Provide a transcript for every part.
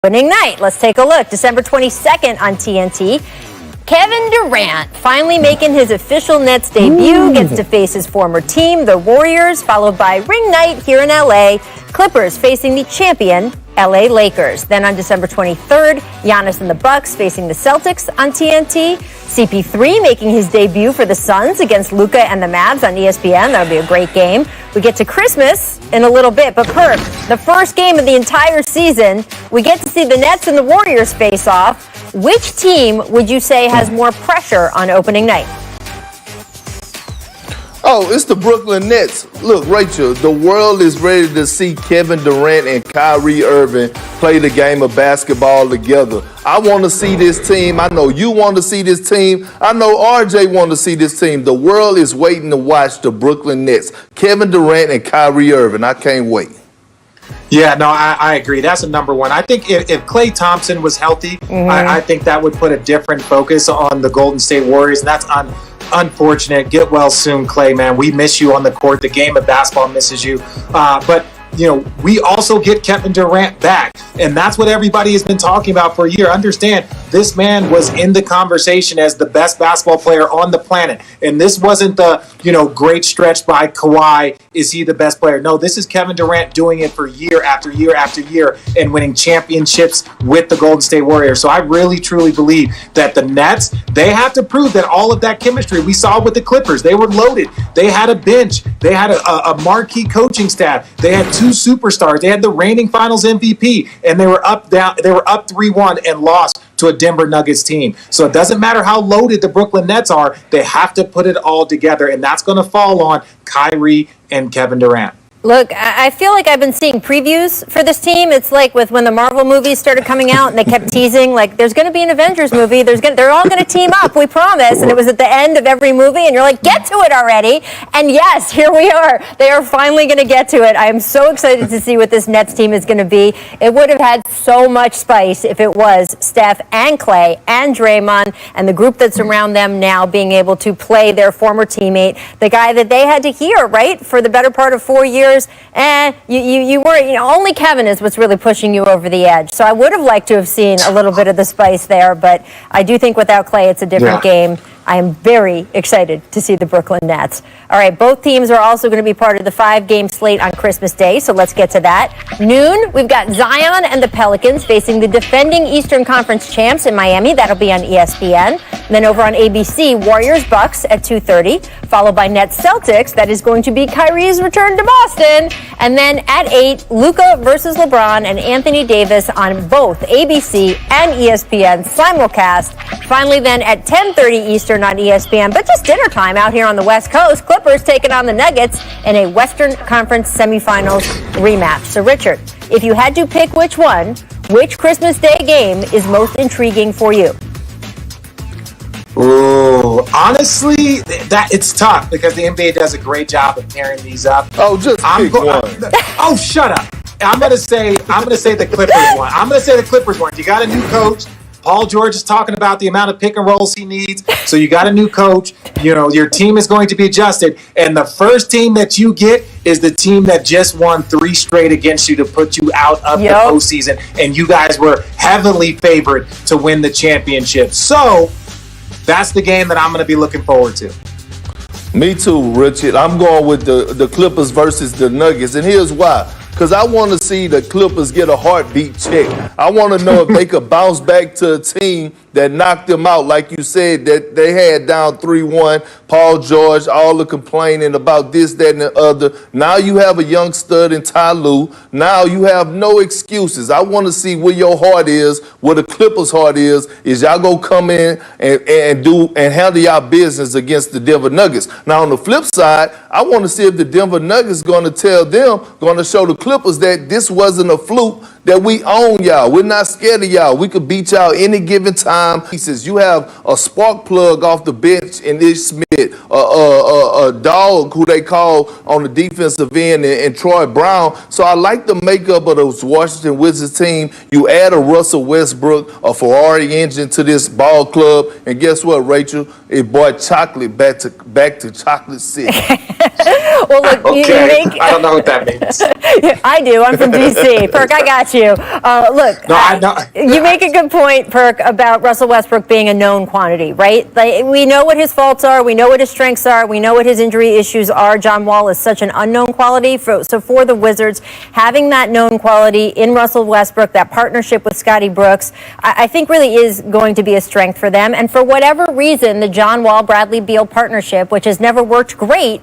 Opening night. Let's take a look. December 22nd on TNT. Kevin Durant finally making his official Nets debut, gets to face his former team, the Warriors, followed by ring night here in LA. Clippers facing the champion LA Lakers. Then on December 23rd, Giannis and the Bucks facing the Celtics on TNT. CP3 making his debut for the Suns against Luka and the Mavs on ESPN. That'll be a great game. We get to Christmas in a little bit, but Perk, the first game of the entire season, we get to see the Nets and the Warriors face off. Which team would you say has more pressure on opening night? Oh, it's the Brooklyn Nets. Look, Rachel, the world is ready to see Kevin Durant and Kyrie Irving play the game of basketball together. I want to see this team. I know you want to see this team. I know RJ want to see this team. The world is waiting to watch the Brooklyn Nets. Kevin Durant and Kyrie Irving. I can't wait. Yeah, no, I agree. That's a number one. I think if Klay Thompson was healthy, I think that would put a different focus on the Golden State Warriors. And that's unfortunate. Get well soon, Klay, man. We miss you on the court. The game of basketball misses you. But you know, we also get Kevin Durant back. And that's what everybody has been talking about for a year. Understand, this man was in the conversation as the best basketball player on the planet. And this wasn't the, great stretch by Kawhi. Is he the best player? No, this is Kevin Durant doing it for year after year after year and winning championships with the Golden State Warriors. So I really, truly believe that the Nets, they have to prove that all of that chemistry we saw with the Clippers, they were loaded. They had a bench. They had a marquee coaching staff. They had two superstars. They had the reigning finals MVP, and they were up 3-1 and lost to a Denver Nuggets team. So it doesn't matter how loaded the Brooklyn Nets are, they have to put it all together, and that's going to fall on Kyrie and Kevin Durant. Look, I feel like I've been seeing previews for this team. It's like with when the Marvel movies started coming out and they kept teasing, like, there's going to be an Avengers movie. They're all going to team up, we promise. And it was at the end of every movie, and you're like, get to it already. And yes, here we are. They are finally going to get to it. I am so excited to see what this Nets team is going to be. It would have had so much spice if it was Steph and Klay and Draymond and the group that's around them now being able to play their former teammate, the guy that they had to hear, right, for the better part of 4 years. You weren't, only Kevin is what's really pushing you over the edge. So I would have liked to have seen a little bit of the spice there, but I do think without Klay, it's a different game. I am very excited to see the Brooklyn Nets. All right, both teams are also going to be part of the 5-game slate on Christmas Day, so let's get to that. Noon, we've got Zion and the Pelicans facing the defending Eastern Conference champs in Miami. That'll be on ESPN. And then over on ABC, Warriors-Bucks at 2:30, followed by Nets-Celtics. That is going to be Kyrie's return to Boston. And then at 8, Luka versus LeBron and Anthony Davis on both ABC and ESPN simulcast. Finally then at 10:30 Eastern on ESPN, but just dinner time out here on the West Coast, Clippers taking on the Nuggets in a Western Conference semifinals rematch. So Richard, if you had to pick which Christmas Day game is most intriguing for you? Oh, honestly, it's tough because the NBA does a great job of pairing these up. Oh, just pick one. Oh, shut up! I'm gonna say the Clippers one. I'm gonna say the Clippers one. You got a new coach. Paul George is talking about the amount of pick and rolls he needs. So you got a new coach. Your team is going to be adjusted. And the first team that you get is the team that just won 3 straight against you to put you out of the postseason. And you guys were heavily favored to win the championship. So that's the game that I'm going to be looking forward to. Me too, Richard. I'm going with the Clippers versus the Nuggets. And here's why. Because I want to see the Clippers get a heartbeat check. I want to know if they could bounce back to a team that knocked them out, like you said, that they had down 3-1. Paul George, all the complaining about this, that, and the other. Now you have a young stud in Ty Lue. Now you have no excuses. I want to see where your heart is, where the Clippers' heart is y'all go come in and handle y'all business against the Denver Nuggets. Now on the flip side, I want to see if the Denver Nuggets going to show the Clippers that this wasn't a fluke, that we own y'all. We're not scared of y'all. We could beat y'all any given time. He says you have a spark plug off the bench in Ish Smith, a dog who they call on the defensive end, and Troy Brown. So I like the makeup of those Washington Wizards team. You add a Russell Westbrook, a Ferrari engine to this ball club, and guess what, Rachel? It brought chocolate back to Chocolate City. Well, look, Okay. you make. I don't know what that means. I do. I'm from D.C. Perk, I got you. Look, No, I know. you make a good point, Perk, about Russell Westbrook being a known quantity, right? Like, we know what his faults are. We know what his strengths are. We know what his injury issues are. John Wall is such an unknown quality. So for the Wizards, having that known quality in Russell Westbrook, that partnership with Scottie Brooks, I think really is going to be a strength for them. And for whatever reason, the John Wall-Bradley Beal partnership, which has never worked great,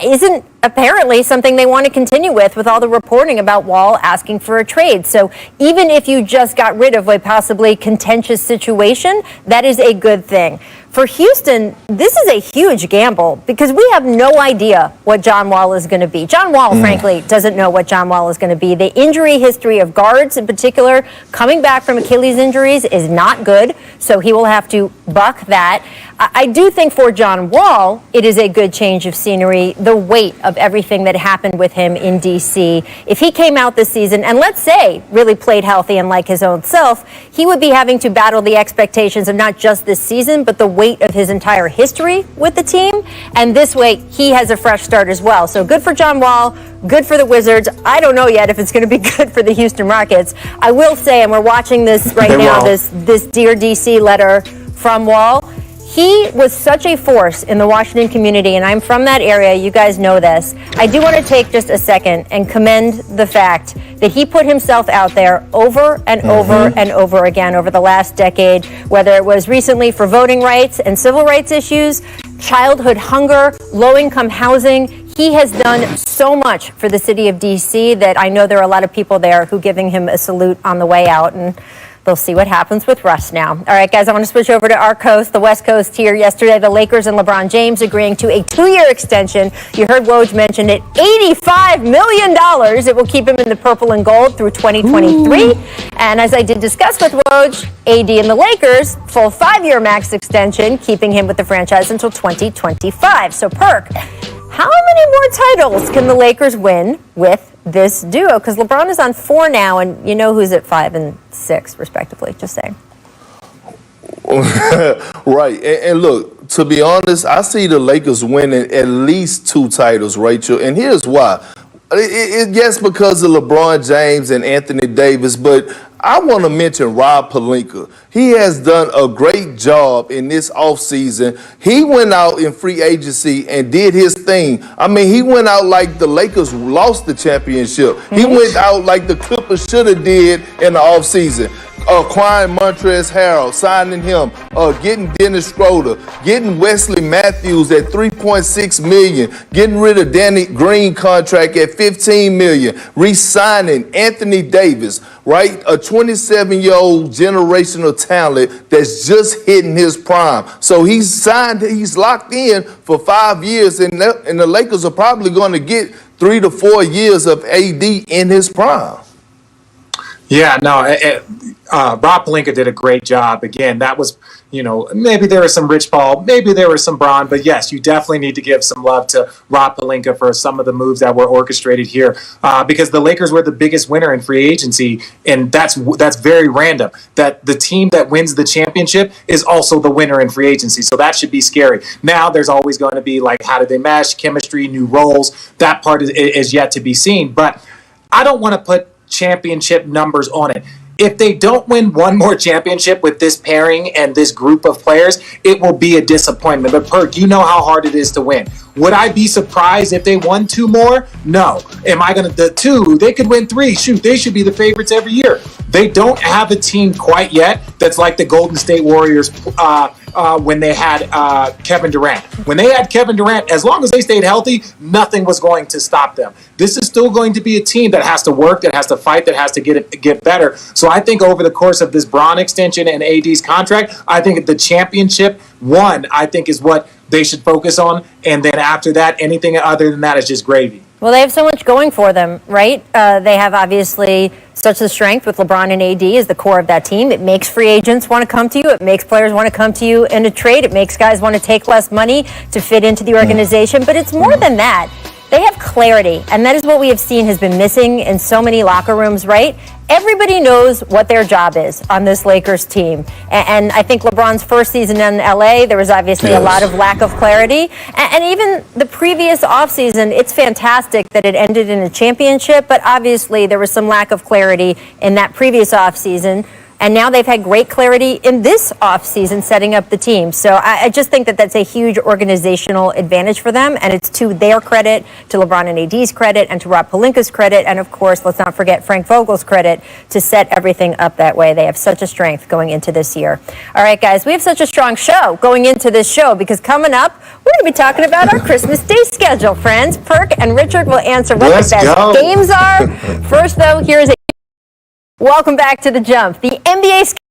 isn't apparently something they want to continue with all the reporting about Wall asking for a trade. So even if you just got rid of a possibly contentious situation, that is a good thing. For Houston, this is a huge gamble because we have no idea what John Wall is going to be. John Wall, frankly, doesn't know what John Wall is going to be. The injury history of guards in particular, coming back from Achilles injuries, is not good, so he will have to buck that. I do think for John Wall, it is a good change of scenery, the weight of everything that happened with him in D.C. If he came out this season and, let's say, really played healthy and like his own self, he would be having to battle the expectations of not just this season, but the weight of his entire history with the team. And this way, he has a fresh start as well. So good for John Wall, good for the Wizards. I don't know yet if it's going to be good for the Houston Rockets. I will say, and we're watching this right now, this Dear D.C. letter from Wall. He was such a force in the Washington community, and I'm from that area. You guys know this. I do want to take just a second and commend the fact that he put himself out there over and over and over again over the last decade, whether it was recently for voting rights and civil rights issues, childhood hunger, low-income housing. He has done so much for the city of D.C. that I know there are a lot of people there who are giving him a salute on the way out, and they'll see what happens with Russ now. All right, guys, I want to switch over to our coast, the West Coast here. Yesterday, the Lakers and LeBron James agreeing to a 2-year extension. You heard Woj mention it, $85 million. It will keep him in the purple and gold through 2023. And as I did discuss with Woj, AD and the Lakers, full 5-year max extension, keeping him with the franchise until 2025. So, Perk, how many more titles can the Lakers win with this duo? Because LeBron is on 4 now, and you know who's at 5 and 6, respectively. Just saying. Right. And look, to be honest, I see the Lakers winning at least 2 titles, Rachel. And here's why. Yes, because of LeBron James and Anthony Davis, but I want to mention Rob Pelinka. He has done a great job in this offseason. He went out in free agency and did his thing. I mean, he went out like the Lakers lost the championship. He went out like the Clippers should have did in the offseason. Acquiring Montrezl Harrell, signing him, getting Dennis Schroeder, getting Wesley Matthews at $3.6 million, getting rid of Danny Green contract at $15 million, re-signing Anthony Davis, right? A 27-year-old generational talent that's just hitting his prime. So he's locked in for 5 years, and the Lakers are probably going to get 3 to 4 years of AD in his prime. Yeah, no, Rob Pelinka did a great job. Again, that was, maybe there was some Rich Paul, maybe there was some Bron, but yes, you definitely need to give some love to Rob Pelinka for some of the moves that were orchestrated here, because the Lakers were the biggest winner in free agency, and that's very random. That the team that wins the championship is also the winner in free agency, so that should be scary. Now, there's always going to be like, how did they mesh, chemistry, new roles? That part is yet to be seen, but I don't want to put championship numbers on it. If they don't win one more championship with this pairing and this group of players, it will be a disappointment. But Perk, you know how hard it is to win. Would I be surprised if they won 2 more? No. Am I going to, the 2, they could win 3. Shoot, they should be the favorites every year. They don't have a team quite yet that's like the Golden State Warriors when they had Kevin Durant. When they had Kevin Durant, as long as they stayed healthy, nothing was going to stop them. This is still going to be a team that has to work, that has to fight, that has to get better. So I think over the course of this Bron extension and AD's contract, I think the championship one, I think, is what they should focus on. And then after that, anything other than that is just gravy. Well, they have so much going for them, right? They have obviously such a strength with LeBron and AD as the core of that team. It makes free agents want to come to you. It makes players want to come to you in a trade. It makes guys want to take less money to fit into the organization. But it's more than that. They have clarity, and that is what we have seen has been missing in so many locker rooms, right? Everybody knows what their job is on this Lakers team. And I think LeBron's first season in LA, there was obviously a lot of lack of clarity. And even the previous offseason, it's fantastic that it ended in a championship, but obviously there was some lack of clarity in that previous offseason. And now they've had great clarity in this offseason setting up the team. So I just think that that's a huge organizational advantage for them. And it's to their credit, to LeBron and AD's credit, and to Rob Pelinka's credit. And of course, let's not forget Frank Vogel's credit to set everything up that way. They have such a strength going into this year. All right, guys, we have such a strong show going into this show because coming up, we're going to be talking about our Christmas Day schedule, friends. Perk and Richard will answer what the best games are. First, though, here's a welcome back to The Jump. The NBA